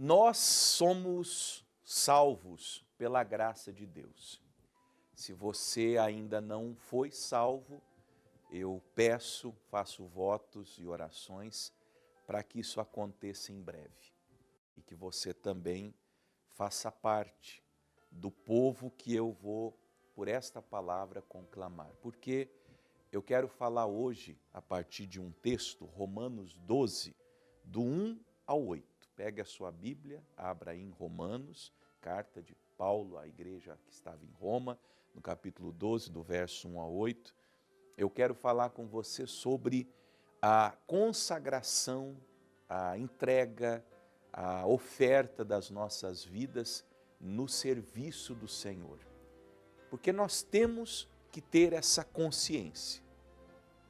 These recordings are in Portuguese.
Nós somos salvos pela graça de Deus. Se você ainda não foi salvo, eu peço, faço votos e orações para que isso aconteça em breve. E que você também faça parte do povo que eu vou, por esta palavra, conclamar. Porque eu quero falar hoje, a partir de um texto, Romanos 12, do 1 ao 8. Pegue a sua Bíblia, abra aí em Romanos, carta de Paulo à igreja que estava em Roma, no capítulo 12, do verso 1 ao 8. Eu quero falar com você sobre a consagração, a entrega, a oferta das nossas vidas no serviço do Senhor. Porque nós temos que ter essa consciência.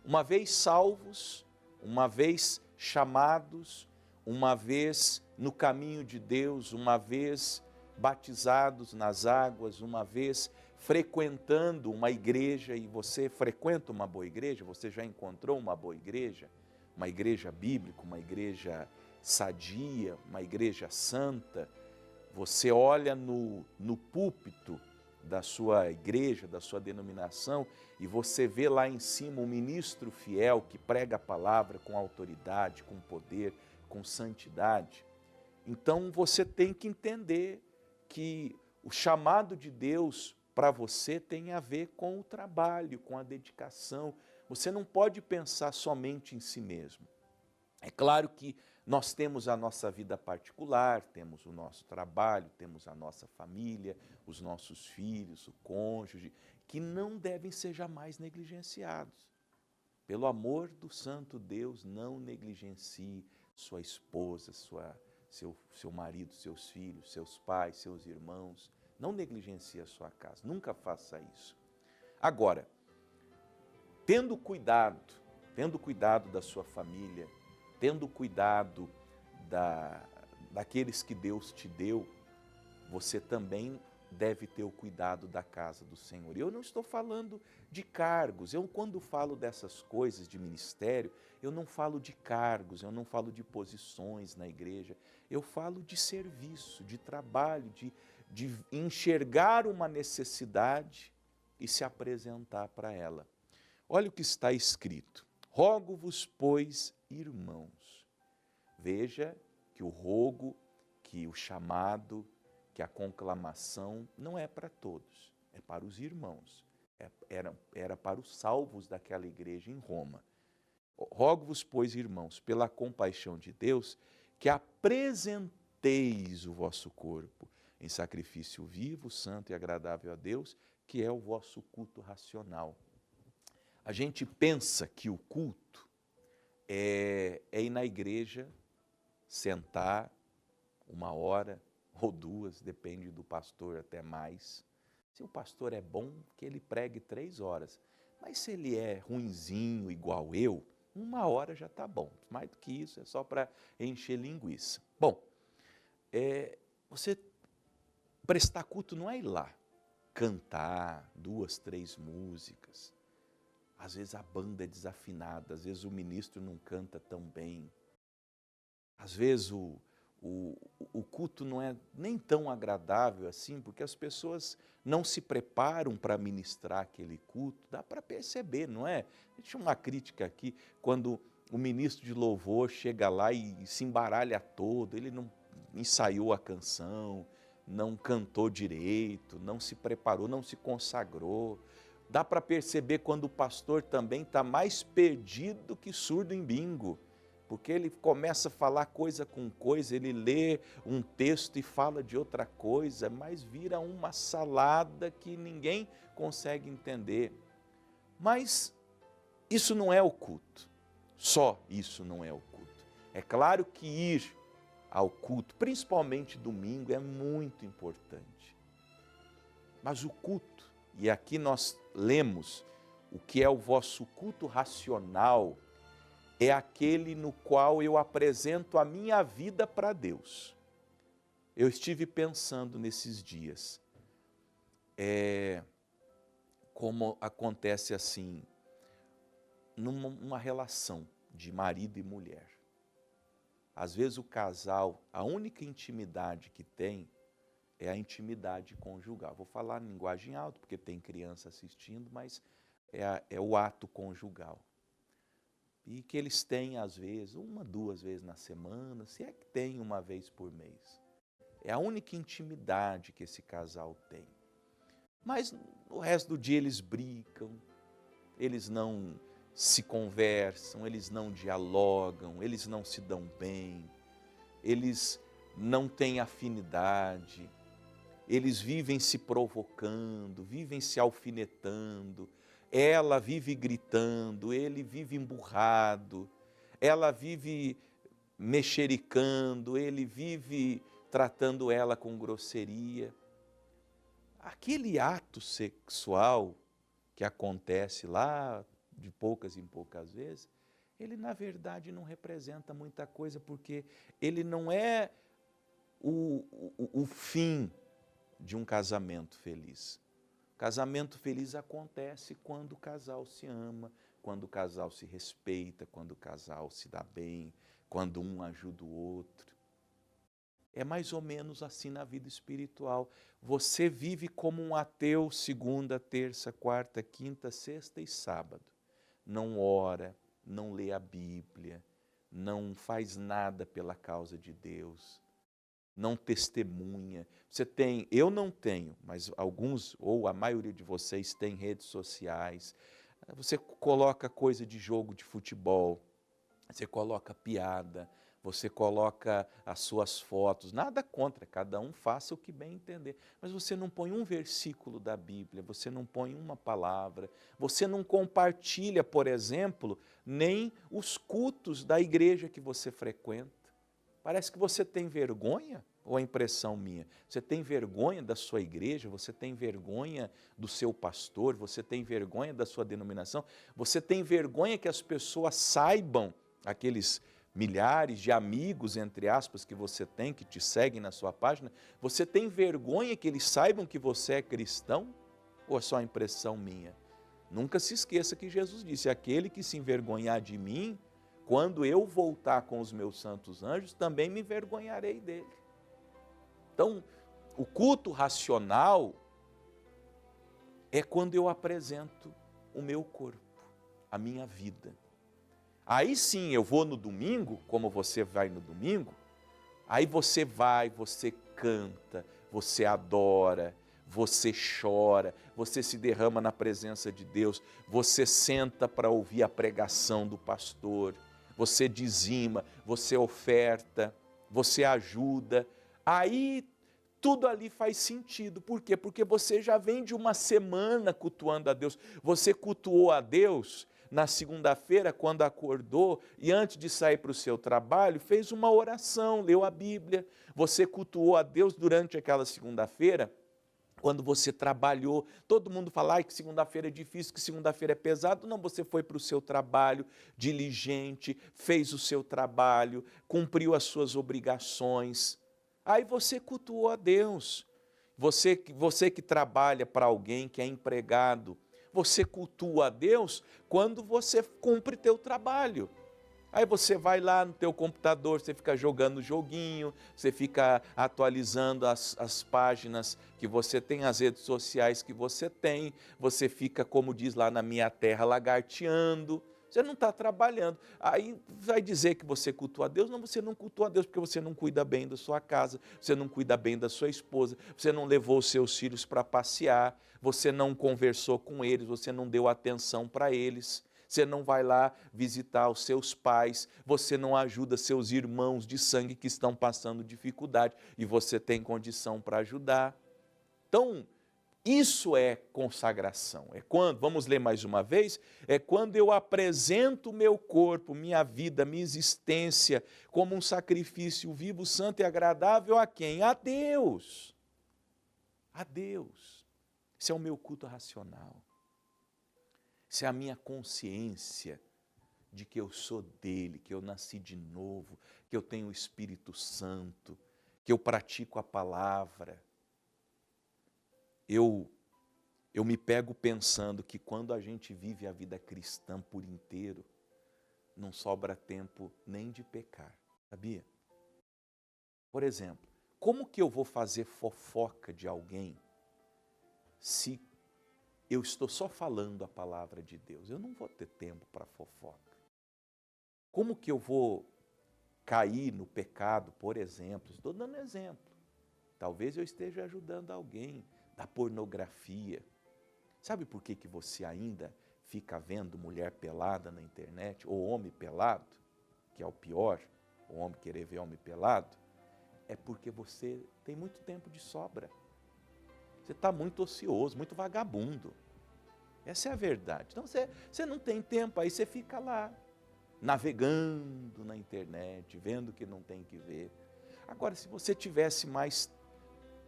Uma vez salvos, uma vez chamados, uma vez no caminho de Deus, uma vez batizados nas águas, uma vez frequentando uma igreja, e você frequenta uma boa igreja, você já encontrou uma boa igreja, uma igreja bíblica, uma igreja sadia, uma igreja santa, você olha no púlpito da sua igreja, da sua denominação, e você vê lá em cima um ministro fiel que prega a palavra com autoridade, com poder, com santidade. Então você tem que entender que o chamado de Deus para você tem a ver com o trabalho, com a dedicação. Você não pode pensar somente em si mesmo. É claro que nós temos a nossa vida particular, temos o nosso trabalho, temos a nossa família, os nossos filhos, o cônjuge, que não devem ser jamais negligenciados. Pelo amor do santo Deus, não negligencie sua esposa, seu marido, seus filhos, seus pais, seus irmãos. Não negligencie a sua casa, nunca faça isso. Agora, tendo cuidado da sua família, tendo cuidado daqueles que Deus te deu, você também deve ter o cuidado da casa do Senhor. Eu não estou falando de cargos, quando falo dessas coisas de ministério, eu não falo de cargos, eu não falo de posições na igreja, eu falo de serviço, de trabalho, de enxergar uma necessidade e se apresentar para ela. Olha o que está escrito: rogo-vos, pois, irmãos. Veja que o rogo, que o chamado, que a conclamação não é para todos, é para os irmãos. Era para os salvos daquela igreja em Roma. Rogo-vos, pois, irmãos, pela compaixão de Deus, que apresenteis o vosso corpo em sacrifício vivo, santo e agradável a Deus, que é o vosso culto racional. A gente pensa que o culto é ir na igreja, sentar 1 hora ou 2, depende do pastor, até mais. Se o pastor é bom, que ele pregue 3 horas. Mas se ele é ruinzinho, igual eu, 1 hora já está bom. Mais do que isso, é só para encher linguiça. Bom, você prestar culto não é ir lá, cantar 2, 3 músicas. Às vezes a banda é desafinada, às vezes o ministro não canta tão bem. Às vezes o culto não é nem tão agradável assim, porque as pessoas não se preparam para ministrar aquele culto. Dá para perceber, não é? Deixa uma crítica aqui, quando o ministro de louvor chega lá e se embaralha todo, ele não ensaiou a canção, não cantou direito, não se preparou, não se consagrou. Dá para perceber quando o pastor também está mais perdido que surdo em bingo, porque ele começa a falar coisa com coisa, ele lê um texto e fala de outra coisa, mas vira uma salada que ninguém consegue entender. Mas isso não é o culto, só isso não é o culto. É claro que ir ao culto, principalmente domingo, é muito importante. Mas o culto, e aqui nós lemos o que é o vosso culto racional, é aquele no qual eu apresento a minha vida para Deus. Eu estive pensando nesses dias, como acontece assim, numa relação de marido e mulher. Às vezes o casal, a única intimidade que tem é a intimidade conjugal. Vou falar em linguagem alta, porque tem criança assistindo, mas é o ato conjugal. E que eles têm, às vezes, 1, 2 vezes na semana, se é que tem 1 vez por mês. É a única intimidade que esse casal tem. Mas o resto do dia eles brigam, eles não se conversam, eles não dialogam, eles não se dão bem, eles não têm afinidade, eles vivem se provocando, vivem se alfinetando, ela vive gritando, ele vive emburrado, ela vive mexericando, ele vive tratando ela com grosseria. Aquele ato sexual que acontece lá de poucas em poucas vezes, ele na verdade não representa muita coisa, porque ele não é o fim de um casamento feliz. Casamento feliz acontece quando o casal se ama, quando o casal se respeita, quando o casal se dá bem, quando um ajuda o outro. É mais ou menos assim na vida espiritual. Você vive como um ateu segunda, terça, quarta, quinta, sexta e sábado. Não ora, não lê a Bíblia, não faz nada pela causa de Deus, não testemunha. Eu não tenho, mas alguns, ou a maioria de vocês tem redes sociais. Você coloca coisa de jogo de futebol, você coloca piada, você coloca as suas fotos, nada contra, cada um faça o que bem entender. Mas você não põe um versículo da Bíblia, você não põe uma palavra, você não compartilha, por exemplo, nem os cultos da igreja que você frequenta. Parece que você tem vergonha, ou é impressão minha? Você tem vergonha da sua igreja, você tem vergonha do seu pastor, você tem vergonha da sua denominação, você tem vergonha que as pessoas saibam, aqueles milhares de amigos, entre aspas, que você tem, que te seguem na sua página, você tem vergonha que eles saibam que você é cristão? Ou é só impressão minha? Nunca se esqueça que Jesus disse, aquele que se envergonhar de mim, quando eu voltar com os meus santos anjos, também me envergonharei dele. Então, o culto racional é quando eu apresento o meu corpo, a minha vida. Aí sim, eu vou no domingo, como você vai no domingo, aí você vai, você canta, você adora, você chora, você se derrama na presença de Deus, você senta para ouvir a pregação do pastor, você dizima, você oferta, você ajuda, aí tudo ali faz sentido. Por quê? Porque você já vem de uma semana cultuando a Deus, você cultuou a Deus na segunda-feira quando acordou e antes de sair para o seu trabalho, fez uma oração, leu a Bíblia, você cultuou a Deus durante aquela segunda-feira, quando você trabalhou, todo mundo fala que segunda-feira é difícil, que segunda-feira é pesado. Não, você foi para o seu trabalho, diligente, fez o seu trabalho, cumpriu as suas obrigações. Aí você cultuou a Deus. Você que trabalha para alguém, que é empregado, você cultua a Deus quando você cumpre teu trabalho. Aí você vai lá no teu computador, você fica jogando joguinho, você fica atualizando as páginas que você tem, as redes sociais que você tem, você fica, como diz lá na minha terra, lagarteando, você não está trabalhando. Aí vai dizer que você cultua a Deus? Não, você não cultua a Deus porque você não cuida bem da sua casa, você não cuida bem da sua esposa, você não levou os seus filhos para passear, você não conversou com eles, você não deu atenção para eles. Você não vai lá visitar os seus pais, você não ajuda seus irmãos de sangue que estão passando dificuldade e você tem condição para ajudar. Então, isso é consagração. É quando, vamos ler mais uma vez, é quando eu apresento o meu corpo, minha vida, minha existência como um sacrifício vivo, santo e agradável a quem? A Deus. A Deus. Esse é o meu culto racional. Essa é a minha consciência de que eu sou dele, que eu nasci de novo, que eu tenho o Espírito Santo, que eu pratico a palavra. Eu me pego pensando que quando a gente vive a vida cristã por inteiro, não sobra tempo nem de pecar. sabia? Por exemplo, como que eu vou fazer fofoca de alguém se eu estou só falando a palavra de Deus? Eu não vou ter tempo para fofoca. Como que eu vou cair no pecado, por exemplo? Estou dando exemplo. Talvez eu esteja ajudando alguém da pornografia. Sabe por que você ainda fica vendo mulher pelada na internet, ou homem pelado, que é o pior, o homem querer ver homem pelado? É porque você tem muito tempo de sobra. Você está muito ocioso, muito vagabundo. Essa é a verdade. Então você não tem tempo, aí você fica lá, navegando na internet, vendo o que não tem que ver. Agora, se você tivesse mais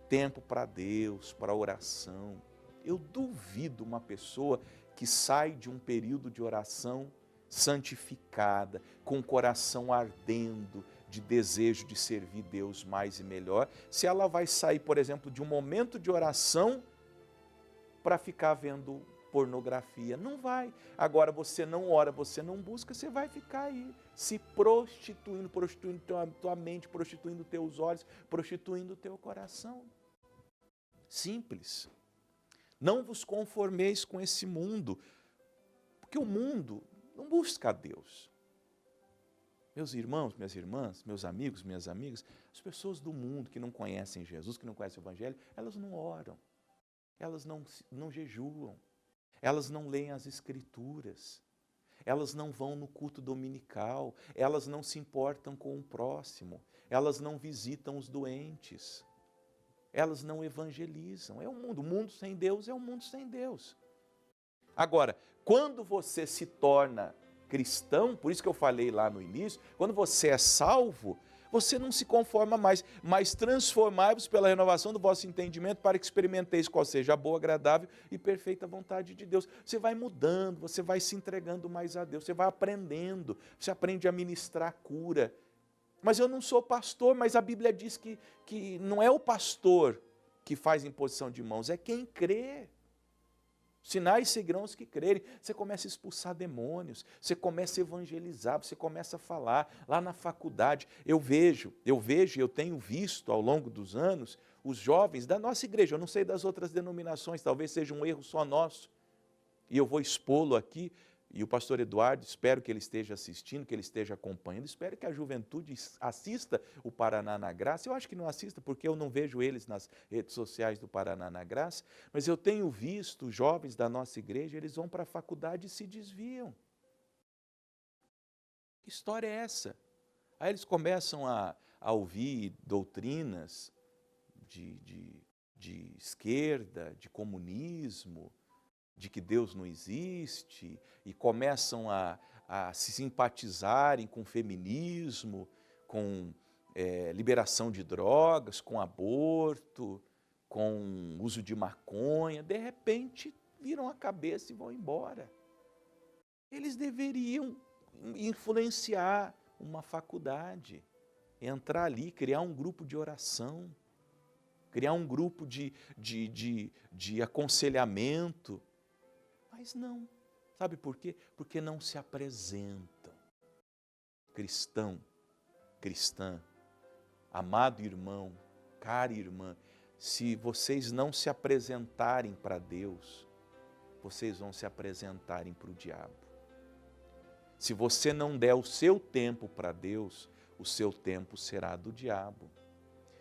tempo para Deus, para oração, eu duvido uma pessoa que sai de um período de oração santificada, com o coração ardendo, de desejo de servir Deus mais e melhor, se ela vai sair, por exemplo, de um momento de oração para ficar vendo pornografia. Não vai. Agora, você não ora, você não busca, você vai ficar aí se prostituindo, prostituindo tua mente, prostituindo teus olhos, prostituindo teu coração. Simples. Não vos conformeis com esse mundo, porque o mundo não busca a Deus. Meus irmãos, minhas irmãs, meus amigos, minhas amigas, as pessoas do mundo que não conhecem Jesus, que não conhecem o Evangelho, elas não oram, elas não jejuam, elas não leem as Escrituras, elas não vão no culto dominical, elas não se importam com o próximo, elas não visitam os doentes, elas não evangelizam. É o mundo sem Deus é um mundo sem Deus. Agora, quando você se torna cristão, por isso que eu falei lá no início, quando você é salvo, você não se conforma mais, mas transformai-vos pela renovação do vosso entendimento para que experimenteis qual seja a boa, agradável e perfeita vontade de Deus. Você vai mudando, você vai se entregando mais a Deus, você vai aprendendo, você aprende a ministrar cura. Mas eu não sou pastor, mas a Bíblia diz que não é o pastor que faz imposição de mãos, é quem crê. Sinais seguirão os que crerem. Você começa a expulsar demônios, você começa a evangelizar, você começa a falar. Lá na faculdade, eu vejo, eu tenho visto ao longo dos anos, os jovens da nossa igreja, eu não sei das outras denominações, talvez seja um erro só nosso, e eu vou expô-lo aqui, e o pastor Eduardo, espero que ele esteja assistindo, que ele esteja acompanhando, espero que a juventude assista o Paraná na Graça. Eu acho que não assista, porque eu não vejo eles nas redes sociais do Paraná na Graça, mas eu tenho visto jovens da nossa igreja, eles vão para a faculdade e se desviam. Que história é essa? Aí eles começam a ouvir doutrinas de esquerda, de comunismo, de que Deus não existe, e começam a se simpatizarem com feminismo, com liberação de drogas, com aborto, com uso de maconha. De repente, viram a cabeça e vão embora. Eles deveriam influenciar uma faculdade, entrar ali, criar um grupo de oração, criar um grupo de aconselhamento. Mas não. Sabe por quê? Porque não se apresentam. Cristão, cristã, amado irmão, cara irmã, se vocês não se apresentarem para Deus, vocês vão se apresentarem para o diabo. Se você não der o seu tempo para Deus, o seu tempo será do diabo.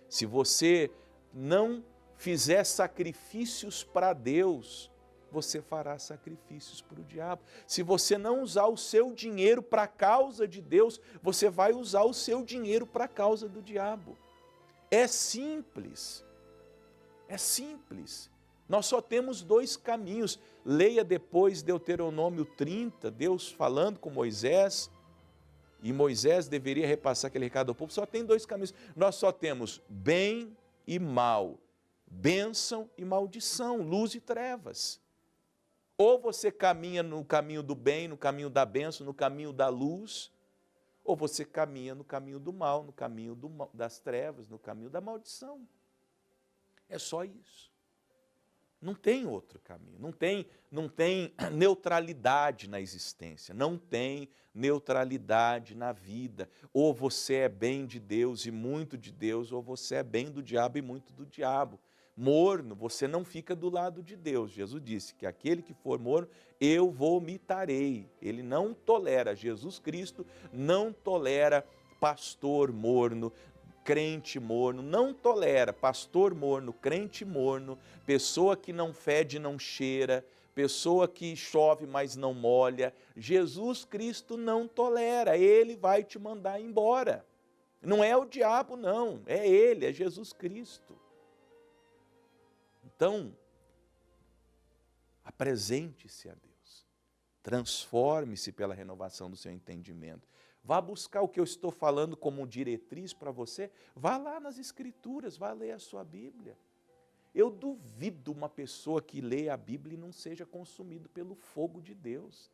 Se você não fizer sacrifícios para Deus, você fará sacrifícios para o diabo. Se você não usar o seu dinheiro para a causa de Deus, você vai usar o seu dinheiro para a causa do diabo. É simples. É simples. Nós só temos dois caminhos. Leia depois Deuteronômio 30, Deus falando com Moisés, e Moisés deveria repassar aquele recado ao povo. Só tem dois caminhos. Nós só temos bem e mal, bênção e maldição, luz e trevas. Ou você caminha no caminho do bem, no caminho da bênção, no caminho da luz, ou você caminha no caminho do mal, no caminho das trevas, no caminho da maldição. É só isso. Não tem outro caminho, não tem neutralidade na existência, não tem neutralidade na vida. Ou você é bem de Deus e muito de Deus, ou você é bem do diabo e muito do diabo. Morno, você não fica do lado de Deus. Jesus disse que aquele que for morno, eu vomitarei. Ele não tolera, Jesus Cristo não tolera pastor morno, crente morno, não tolera pastor morno, crente morno, pessoa que não fede, não cheira, pessoa que chove, mas não molha. Jesus Cristo não tolera, Ele vai te mandar embora. Não é o diabo não, é Ele, é Jesus Cristo. Então, apresente-se a Deus, transforme-se pela renovação do seu entendimento. Vá buscar o que eu estou falando como diretriz para você, vá lá nas Escrituras, vá ler a sua Bíblia. Eu duvido uma pessoa que lê a Bíblia e não seja consumido pelo fogo de Deus.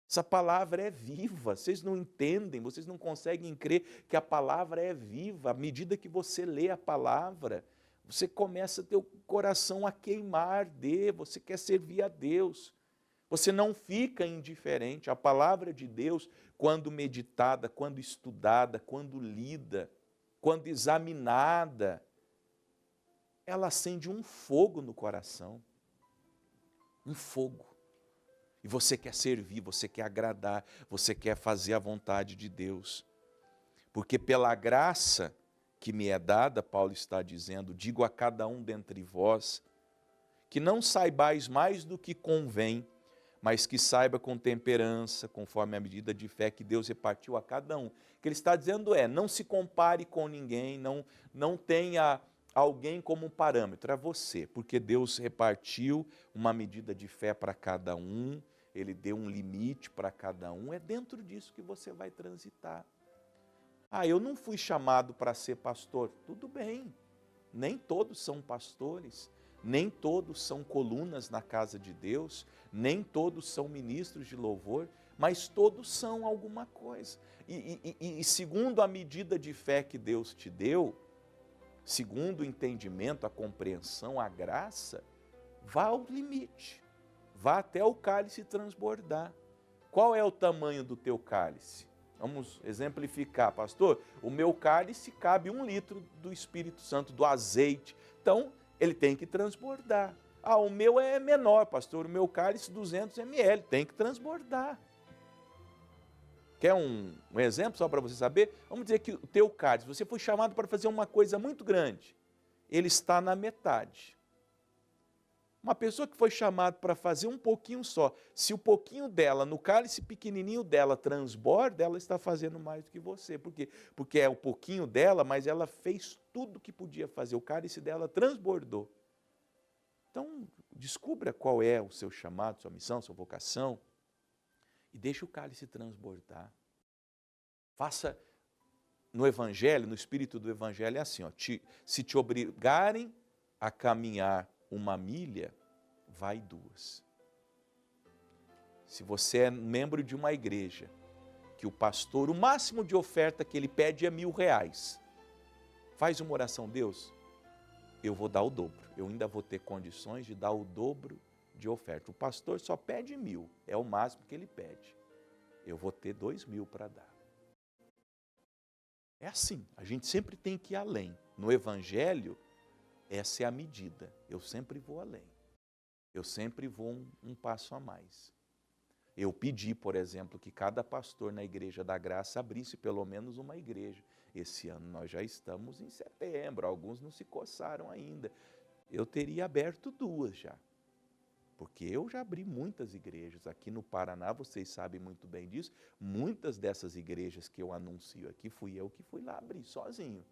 Essa palavra é viva, vocês não entendem, vocês não conseguem crer que a palavra é viva. À medida que você lê a palavra, você começa a ter o coração a queimar você quer servir a Deus. Você não fica indiferente. A palavra de Deus, quando meditada, quando estudada, quando lida, quando examinada, ela acende um fogo no coração. Um fogo. E você quer servir, você quer agradar, você quer fazer a vontade de Deus. Porque pela graça que me é dada, Paulo está dizendo, digo a cada um dentre vós, que não saibais mais do que convém, mas que saiba com temperança, conforme a medida de fé que Deus repartiu a cada um. O que ele está dizendo não se compare com ninguém, não tenha alguém como um parâmetro, é você, porque Deus repartiu uma medida de fé para cada um, Ele deu um limite para cada um, é dentro disso que você vai transitar. Eu não fui chamado para ser pastor. Tudo bem, nem todos são pastores, nem todos são colunas na casa de Deus, nem todos são ministros de louvor, mas todos são alguma coisa. E segundo a medida de fé que Deus te deu, segundo o entendimento, a compreensão, a graça, vá ao limite, vá até o cálice transbordar. Qual é o tamanho do teu cálice? Vamos exemplificar, pastor. O meu cálice cabe 1 litro do Espírito Santo, do azeite. Então, ele tem que transbordar. O meu é menor, pastor. O meu cálice 200 ml, tem que transbordar. Quer um exemplo só para você saber? Vamos dizer que o teu cálice, você foi chamado para fazer uma coisa muito grande. Ele está na metade. Uma pessoa que foi chamada para fazer um pouquinho só, se o pouquinho dela, no cálice pequenininho dela, transborda, ela está fazendo mais do que você. Por quê? Porque é o pouquinho dela, mas ela fez tudo o que podia fazer. O cálice dela transbordou. Então, descubra qual é o seu chamado, sua missão, sua vocação, e deixe o cálice transbordar. Faça no Evangelho, no espírito do Evangelho, é assim, se te obrigarem a caminhar 1 milha, vai 2. Se você é membro de uma igreja, que o pastor, o máximo de oferta que ele pede é R$1.000, faz uma oração, Deus, eu vou dar o dobro, eu ainda vou ter condições de dar o dobro de oferta. O pastor só pede 1.000, é o máximo que ele pede, eu vou ter 2.000 para dar. É assim, a gente sempre tem que ir além. No Evangelho, essa é a medida, eu sempre vou além, eu sempre vou um passo a mais. Eu pedi, por exemplo, que cada pastor na Igreja da Graça abrisse pelo menos uma igreja. Esse ano nós já estamos em setembro, alguns não se coçaram ainda. Eu teria aberto 2 já, porque eu já abri muitas igrejas. Aqui no Paraná, vocês sabem muito bem disso, muitas dessas igrejas que eu anuncio aqui, fui eu que fui lá abrir sozinho.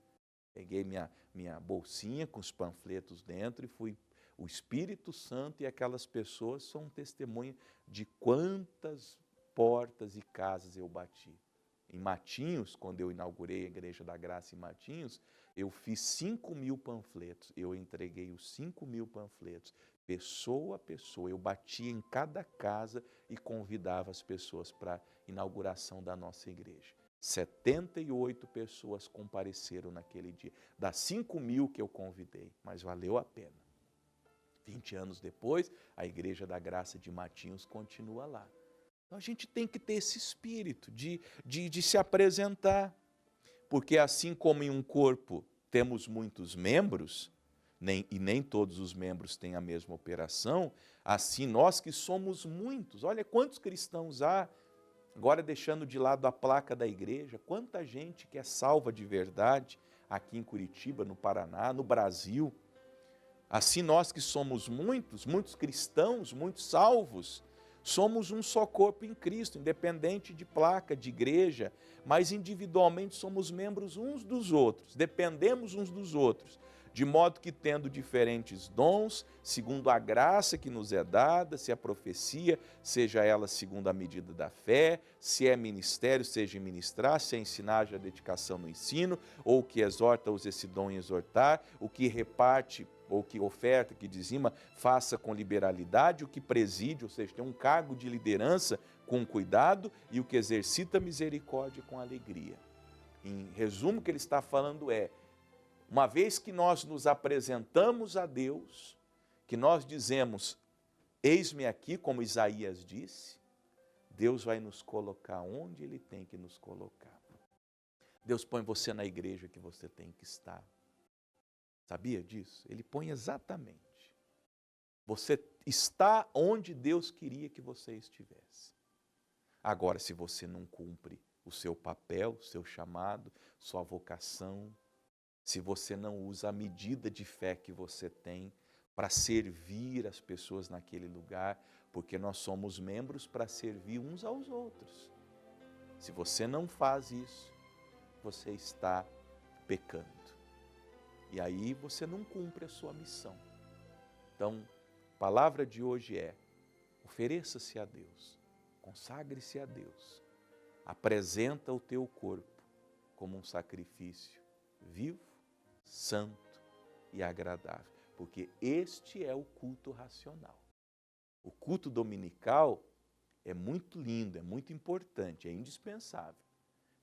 Peguei minha bolsinha com os panfletos dentro e fui. O Espírito Santo e aquelas pessoas são testemunha de quantas portas e casas eu bati. Em Matinhos, quando eu inaugurei a Igreja da Graça em Matinhos, eu fiz 5.000 panfletos. Eu entreguei os 5.000 panfletos, pessoa a pessoa. Eu batia em cada casa e convidava as pessoas para a inauguração da nossa igreja. 78 pessoas compareceram naquele dia, das 5.000 que eu convidei, mas valeu a pena. 20 anos depois, a Igreja da Graça de Matinhos continua lá. Então a gente tem que ter esse espírito de se apresentar, porque assim como em um corpo temos muitos membros, e nem todos os membros têm a mesma operação, assim nós que somos muitos, olha quantos cristãos há, agora deixando de lado a placa da igreja, quanta gente que é salva de verdade aqui em Curitiba, no Paraná, no Brasil. Assim nós que somos muitos, muitos cristãos, muitos salvos, somos um só corpo em Cristo, independente de placa, de igreja, mas individualmente somos membros uns dos outros, dependemos uns dos outros, de modo que tendo diferentes dons, segundo a graça que nos é dada, se é profecia, seja ela segundo a medida da fé, se é ministério, seja em ministrar, se é ensinar, haja dedicação no ensino, ou o que exorta, use esse dom em exortar, o que reparte, ou que oferta, que dizima, faça com liberalidade, o que preside, ou seja, tem um cargo de liderança com cuidado, e o que exercita misericórdia com alegria. Em resumo, o que ele está falando é, uma vez que nós nos apresentamos a Deus, que nós dizemos, eis-me aqui, como Isaías disse, Deus vai nos colocar onde Ele tem que nos colocar. Deus põe você na igreja que você tem que estar. Sabia disso? Ele põe exatamente. Você está onde Deus queria que você estivesse. Agora, se você não cumpre o seu papel, o seu chamado, sua vocação, se você não usa a medida de fé que você tem para servir as pessoas naquele lugar, porque nós somos membros para servir uns aos outros. Se você não faz isso, você está pecando. E aí você não cumpre a sua missão. Então, a palavra de hoje é, ofereça-se a Deus, consagre-se a Deus, apresenta o teu corpo como um sacrifício vivo, santo e agradável, porque este é o culto racional. O culto dominical é muito lindo, é muito importante, é indispensável,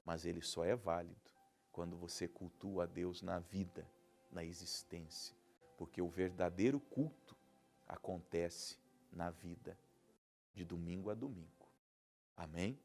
mas ele só é válido quando você cultua a Deus na vida, na existência, porque o verdadeiro culto acontece na vida, de domingo a domingo. Amém?